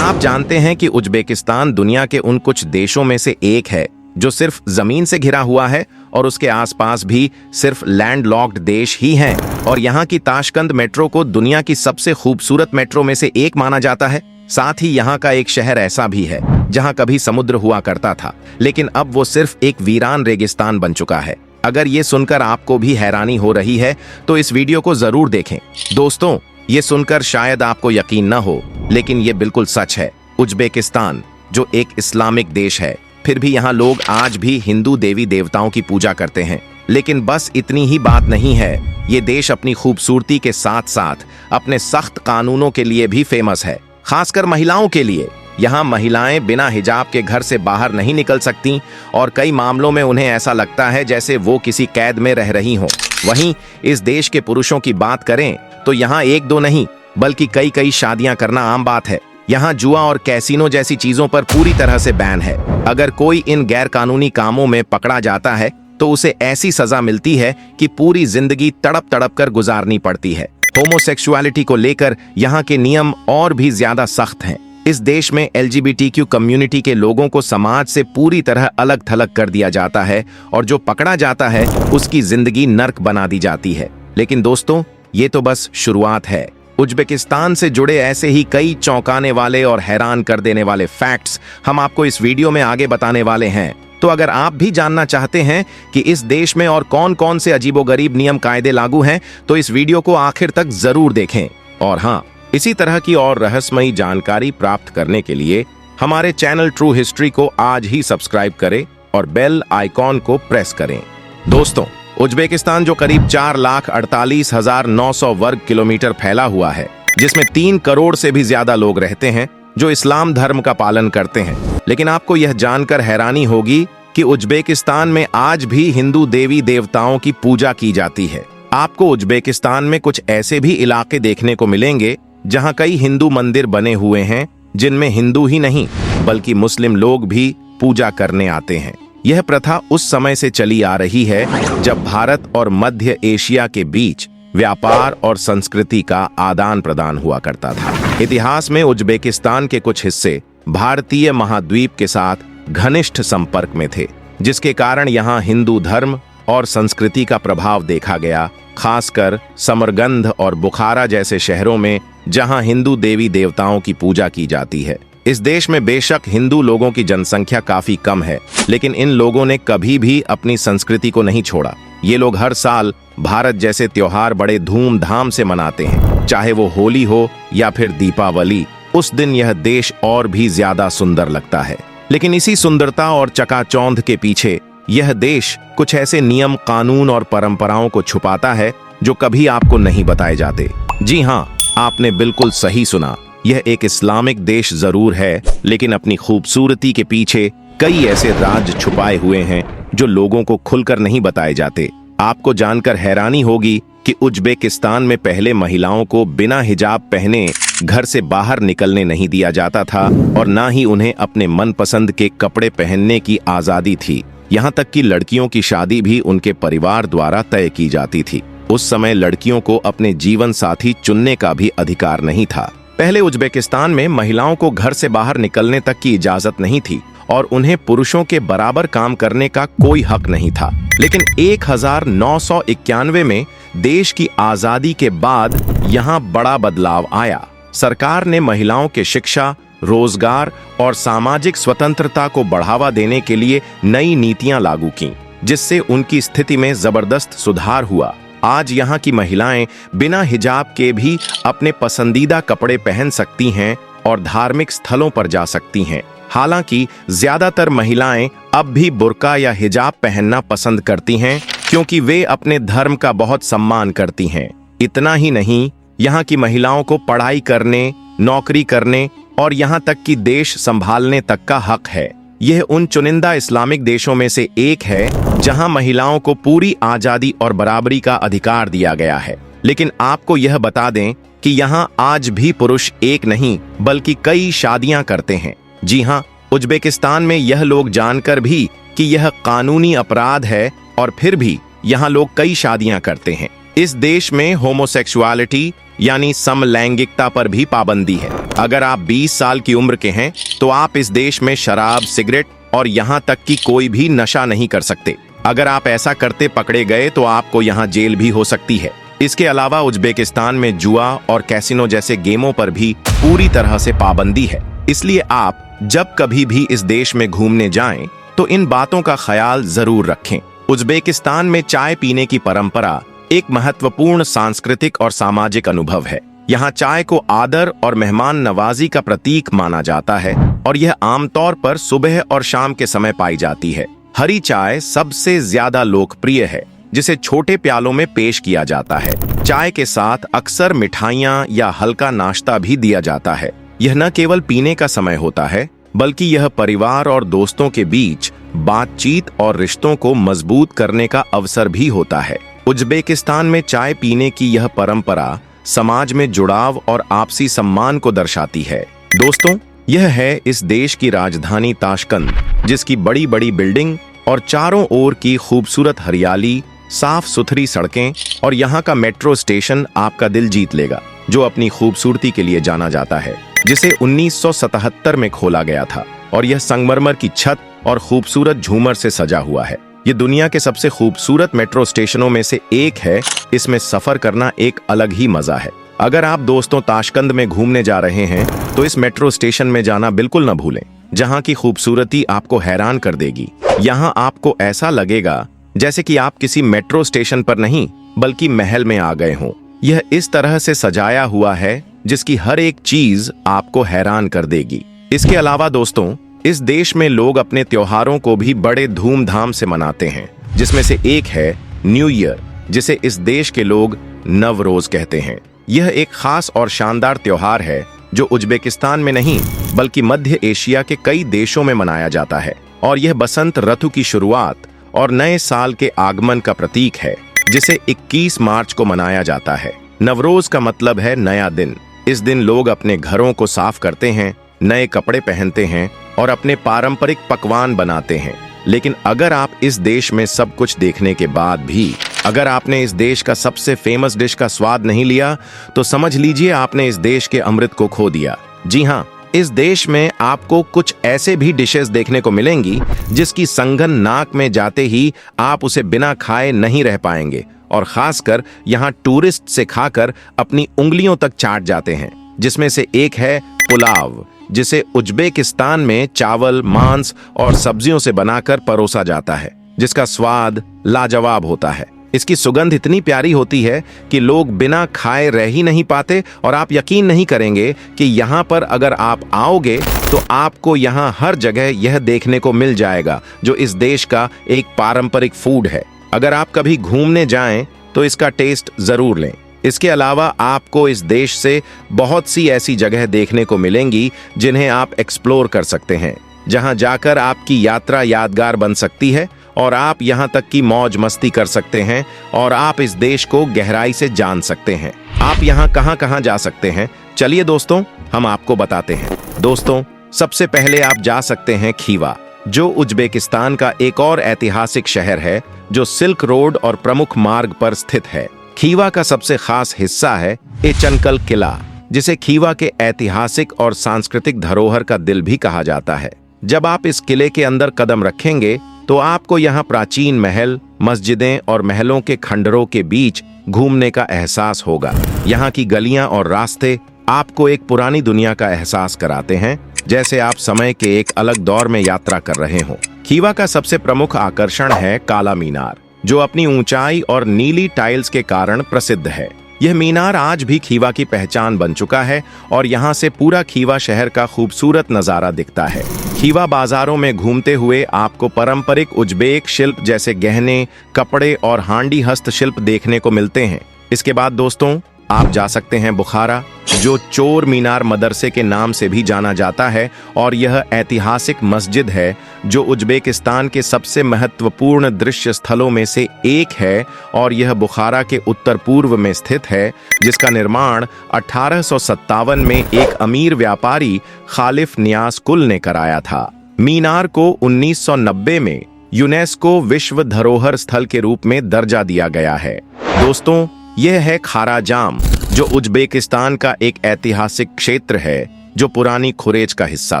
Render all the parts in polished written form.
आप जानते हैं कि उज्बेकिस्तान दुनिया के उन कुछ देशों में से एक है जो सिर्फ जमीन से घिरा हुआ है और उसके आसपास भी सिर्फ लैंडलॉक्ड देश ही हैं। और यहाँ की ताशकंद मेट्रो को दुनिया की सबसे खूबसूरत मेट्रो में से एक माना जाता है। साथ ही यहाँ का एक शहर ऐसा भी है जहाँ कभी समुद्र हुआ करता था, लेकिन अब वो सिर्फ एक वीरान रेगिस्तान बन चुका है। अगर ये सुनकर आपको भी हैरानी हो रही है तो इस वीडियो को जरूर देखें। दोस्तों, ये सुनकर शायद आपको यकीन न हो, लेकिन ये बिल्कुल सच है। उज्बेकिस्तान जो एक इस्लामिक देश है, फिर भी यहाँ लोग आज भी हिंदू देवी देवताओं की पूजा करते हैं। लेकिन बस इतनी ही बात नहीं है, ये देश अपनी खूबसूरती के साथ साथ अपने सख्त कानूनों के लिए भी फेमस है, खासकर महिलाओं के लिए। यहाँ महिलाएं बिना हिजाब के घर से बाहर नहीं निकल सकती और कई मामलों में उन्हें ऐसा लगता है जैसे वो किसी कैद में रह रही हों। वहीं इस देश के पुरुषों की बात करें तो यहाँ एक दो नहीं बल्कि कई कई शादियां करना आम बात है। यहाँ जुआ और कैसीनो जैसी चीजों पर पूरी तरह से बैन है। अगर कोई इन गैर कानूनी कामों में पकड़ा जाता है तो उसे ऐसी सजा मिलती है कि पूरी जिंदगी तड़प तड़प कर गुजारनी पड़ती है। होमोसेक्सुअलिटी को लेकर यहाँ के नियम और भी ज्यादा सख्त हैं। इस देश में LGBTQ कम्युनिटी के लोगों को समाज से पूरी तरह अलग थलग कर दिया जाता है और जो पकड़ा जाता है उसकी जिंदगी नर्क बना दी जाती है। लेकिन दोस्तों, ये तो बस शुरुआत है। उज्बेकिस्तान से जुड़े ऐसे ही कई चौंकाने वाले और हैरान कर देने वाले फैक्ट्स हम आपको इस वीडियो में आगे बताने वाले हैं। तो अगर आप भी जानना चाहते हैं कि इस देश में और कौन कौन से अजीबोगरीब नियम कायदे लागू हैं, तो इस वीडियो को आखिर तक जरूर देखें। और हाँ, इसी तरह की और रहस्यमयी जानकारी प्राप्त करने के लिए हमारे चैनल ट्रू हिस्ट्री को आज ही सब्सक्राइब करें और बेल आइकॉन को प्रेस करें। दोस्तों, उज्बेकिस्तान जो करीब 4,48,900 वर्ग किलोमीटर फैला हुआ है, जिसमें 3 करोड़ से भी ज्यादा लोग रहते हैं जो इस्लाम धर्म का पालन करते हैं। लेकिन आपको यह जानकर हैरानी होगी कि उज्बेकिस्तान में आज भी हिंदू देवी देवताओं की पूजा की जाती है। आपको उज्बेकिस्तान में कुछ ऐसे भी इलाके देखने को मिलेंगे जहां कई हिंदू मंदिर बने हुए हैं, जिनमें हिंदू ही नहीं बल्कि मुस्लिम लोग भी पूजा करने आते हैं। यह प्रथा उस समय से चली आ रही है जब भारत और मध्य एशिया के बीच व्यापार और संस्कृति का आदान प्रदान हुआ करता था। इतिहास में उज्बेकिस्तान के कुछ हिस्से भारतीय महाद्वीप के साथ घनिष्ठ संपर्क में थे, जिसके कारण यहाँ हिंदू धर्म और संस्कृति का प्रभाव देखा गया, खासकर समरगंध और बुखारा जैसे शहरों में जहां हिंदू देवी देवताओं की पूजा की जाती है। इस देश में बेशक हिंदू लोगों की जनसंख्या काफी कम है, लेकिन इन लोगों ने कभी भी अपनी संस्कृति को नहीं छोड़ा। ये लोग हर साल भारत जैसे त्योहार बड़े धूमधाम से मनाते हैं, चाहे वो होली हो या फिर दीपावली। उस दिन यह देश और भी ज्यादा सुंदर लगता है। लेकिन इसी सुंदरता और चकाचौंध के पीछे यह देश कुछ ऐसे नियम, कानून और परंपराओं को छुपाता है जो कभी आपको नहीं बताए जाते। जी हाँ, आपने बिल्कुल सही सुना। यह एक इस्लामिक देश जरूर है, लेकिन अपनी खूबसूरती के पीछे कई ऐसे राज छुपाए हुए हैं जो लोगों को खुलकर नहीं बताए जाते। आपको जानकर हैरानी होगी कि उज्बेकिस्तान में पहले महिलाओं को बिना हिजाब पहने घर से बाहर निकलने नहीं दिया जाता था और ना ही उन्हें अपने मनपसंद के कपड़े पहनने की आजादी थी। यहाँ तक कि लड़कियों की शादी भी उनके परिवार द्वारा तय की जाती थी। उस समय लड़कियों को अपने जीवन साथी चुनने का भी अधिकार नहीं था। पहले उज्बेकिस्तान में महिलाओं को घर से बाहर निकलने तक की इजाजत नहीं थी और उन्हें पुरुषों के बराबर काम करने का कोई हक नहीं था। लेकिन 1991 में देश की आजादी के बाद यहाँ बड़ा बदलाव आया। सरकार ने महिलाओं के शिक्षा, रोजगार और सामाजिक स्वतंत्रता को बढ़ावा देने के लिए नई नीतियां लागू की, जिससे उनकी स्थिति में जबरदस्त सुधार हुआ। आज यहाँ की महिलाएं बिना हिजाब के भी अपने पसंदीदा कपड़े पहन सकती हैं और धार्मिक स्थलों पर जा सकती हैं। हालांकि ज्यादातर महिलाएं अब भी बुर्का या हिजाब पहनना पसंद करती हैं, क्योंकि वे अपने धर्म का बहुत सम्मान करती हैं। इतना ही नहीं, यहाँ की महिलाओं को पढ़ाई करने, नौकरी करने और यहाँ तक कि देश संभालने तक का हक है। यह उन चुनिंदा इस्लामिक देशों में से एक है जहां महिलाओं को पूरी आजादी और बराबरी का अधिकार दिया गया है। लेकिन आपको यह बता दें कि यहाँ आज भी पुरुष एक नहीं बल्कि कई शादियां करते हैं। जी हाँ, उज्बेकिस्तान में यह लोग जानकर भी कि यह कानूनी अपराध है और फिर भी यहाँ लोग कई शादियां करते हैं। इस देश में होमोसेक्सुअलिटी यानी समलैंगिकता पर भी पाबंदी है। अगर आप 20 साल की उम्र के हैं तो आप इस देश में शराब, सिगरेट और यहाँ तक कि कोई भी नशा नहीं कर सकते। अगर आप ऐसा करते पकड़े गए तो आपको यहाँ जेल भी हो सकती है। इसके अलावा उज्बेकिस्तान में जुआ और कैसीनो जैसे गेमों पर भी पूरी तरह से पाबंदी है। इसलिए आप जब कभी भी इस देश में घूमने जाएं तो इन बातों का ख्याल जरूर रखें। उज्बेकिस्तान में चाय पीने की परंपरा एक महत्वपूर्ण सांस्कृतिक और सामाजिक अनुभव है। यहाँ चाय को आदर और मेहमान नवाजी का प्रतीक माना जाता है और यह आमतौर पर सुबह और शाम के समय पाई जाती है। हरी चाय सबसे ज्यादा लोकप्रिय है, जिसे छोटे प्यालों में पेश किया जाता है। चाय के साथ अक्सर मिठाइयाँ या हल्का नाश्ता भी दिया जाता है। यह न केवल पीने का समय होता है, बल्कि यह परिवार और दोस्तों के बीच बातचीत और रिश्तों को मजबूत करने का अवसर भी होता है। उज्बेकिस्तान में चाय पीने की यह परंपरा समाज में जुड़ाव और आपसी सम्मान को दर्शाती है। दोस्तों, यह है इस देश की राजधानी ताशकंद, जिसकी बड़ी बड़ी बिल्डिंग और चारों ओर की खूबसूरत हरियाली, साफ सुथरी सड़कें और यहाँ का मेट्रो स्टेशन आपका दिल जीत लेगा, जो अपनी खूबसूरती के लिए जाना जाता है, जिसे 1977 में खोला गया था और यह संगमरमर की छत और खूबसूरत झूमर से सजा हुआ है। ये दुनिया के सबसे खूबसूरत मेट्रो स्टेशनों में से एक है। इसमें सफर करना एक अलग ही मजा है। अगर आप दोस्तों ताशकंद में घूमने जा रहे हैं तो इस मेट्रो स्टेशन में जाना बिल्कुल न भूलें, जहाँ की खूबसूरती आपको हैरान कर देगी। यहाँ आपको ऐसा लगेगा जैसे कि आप किसी मेट्रो स्टेशन पर नहीं बल्कि महल में आ गए हों। यह इस तरह से सजाया हुआ है जिसकी हर एक चीज आपको हैरान कर देगी। इसके अलावा दोस्तों, इस देश में लोग अपने त्योहारों को भी बड़े धूमधाम से मनाते हैं, जिसमें से एक है न्यू ईयर, जिसे इस देश के लोग नवरोज कहते हैं। यह एक खास और शानदार त्योहार है जो उज्बेकिस्तान में नहीं बल्कि मध्य एशिया के कई देशों में मनाया जाता है और यह बसंत ऋतु की शुरुआत और नए साल के आगमन का प्रतीक है, जिसे 21 मार्च को मनाया जाता है। नवरोज का मतलब है नया दिन। इस दिन लोग अपने घरों को साफ करते हैं, नए कपड़े पहनते हैं और अपने पारंपरिक पकवान बनाते हैं। लेकिन अगर आप इस देश में सब कुछ देखने के बाद भी अगर आपने इस देश का सबसे फेमस डिश का स्वाद नहीं लिया तो समझ लीजिए आपने इस देश के अमृत को खो दिया। जी हाँ, इस देश में आपको कुछ ऐसे भी डिशेस देखने को मिलेंगी जिसकी संगन नाक में जाते ही आप उसे बिना खाए नहीं रह पाएंगे और खासकर यहाँ टूरिस्ट से खाकर अपनी उंगलियों तक चाट जाते हैं, जिसमें से एक है पुलाव, जिसे उज्बेकिस्तान में चावल, मांस और सब्जियों से बनाकर परोसा जाता है, जिसका स्वाद लाजवाब होता है। इसकी सुगंध इतनी प्यारी होती है कि लोग बिना खाए रह ही नहीं पाते और आप यकीन नहीं करेंगे कि यहाँ पर अगर आप आओगे तो आपको यहाँ हर जगह यह देखने को मिल जाएगा, जो इस देश का एक पारंपरिक फूड है। अगर आप कभी घूमने जाएं तो इसका टेस्ट जरूर लें। इसके अलावा आपको इस देश से बहुत सी ऐसी जगह देखने को मिलेंगी जिन्हें आप एक्सप्लोर कर सकते हैं, जहां जाकर आपकी यात्रा यादगार बन सकती है और आप यहां तक की मौज मस्ती कर सकते हैं और आप इस देश को गहराई से जान सकते हैं। आप यहां कहां जा सकते हैं, चलिए दोस्तों हम आपको बताते हैं। दोस्तों, सबसे पहले आप जा सकते हैं खीवा, जो उज्बेकिस्तान का एक और ऐतिहासिक शहर है जो सिल्क रोड और प्रमुख मार्ग पर स्थित है। खीवा का सबसे खास हिस्सा है एचनकल किला, जिसे खीवा के ऐतिहासिक और सांस्कृतिक धरोहर का दिल भी कहा जाता है। जब आप इस किले के अंदर कदम रखेंगे तो आपको यहाँ प्राचीन महल, मस्जिदें और महलों के खंडरों के बीच घूमने का एहसास होगा। यहाँ की गलियां और रास्ते आपको एक पुरानी दुनिया का एहसास कराते हैं, जैसे आप समय के एक अलग दौर में यात्रा कर रहे हों। खीवा का सबसे प्रमुख आकर्षण है काला मीनार, जो अपनी ऊंचाई और नीली टाइल्स के कारण प्रसिद्ध है। यह मीनार आज भी खीवा की पहचान बन चुका है और यहाँ से पूरा खीवा शहर का खूबसूरत नजारा दिखता है। खीवा बाजारों में घूमते हुए आपको पारंपरिक उज्बेक शिल्प जैसे गहने, कपड़े और हांडी हस्तशिल्प देखने को मिलते हैं। इसके बाद दोस्तों आप जा सकते हैं बुखारा, जो चोर मीनार मदरसे के नाम से भी जाना जाता है और यह ऐतिहासिक मस्जिद है जो उज्बेकिस्तान के सबसे महत्वपूर्ण दृश्य स्थलों में से एक है और यह बुखारा के उत्तर पूर्व में स्थित है, जिसका निर्माण 1857 में एक अमीर व्यापारी खालिफ नियाज कुल ने कराया था। मीनार को 1990 में यूनेस्को विश्व धरोहर स्थल के रूप में दर्जा दिया गया है। दोस्तों, यह है खारा जाम, जो उज्बेकिस्तान का एक ऐतिहासिक क्षेत्र है जो पुरानी खुरेज का हिस्सा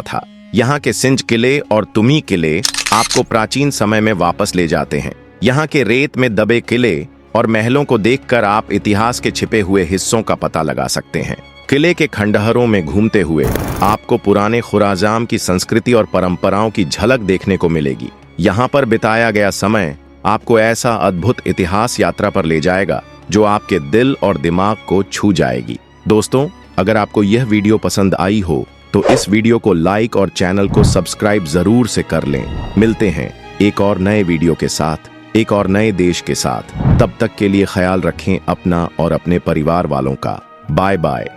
था। यहाँ के सिंज किले और तुमी किले आपको प्राचीन समय में वापस ले जाते हैं। यहाँ के रेत में दबे किले और महलों को देखकर आप इतिहास के छिपे हुए हिस्सों का पता लगा सकते हैं। किले के खंडहरों में घूमते हुए आपको पुराने खुराजाम की संस्कृति और परंपराओं की झलक देखने को मिलेगी। यहाँ पर बिताया गया समय आपको ऐसा अद्भुत इतिहास यात्रा पर ले जाएगा जो आपके दिल और दिमाग को छू जाएगी। दोस्तों, अगर आपको यह वीडियो पसंद आई हो तो इस वीडियो को लाइक और चैनल को सब्सक्राइब जरूर से कर लें। मिलते हैं एक और नए वीडियो के साथ, एक और नए देश के साथ। तब तक के लिए ख्याल रखें अपना और अपने परिवार वालों का। Bye bye.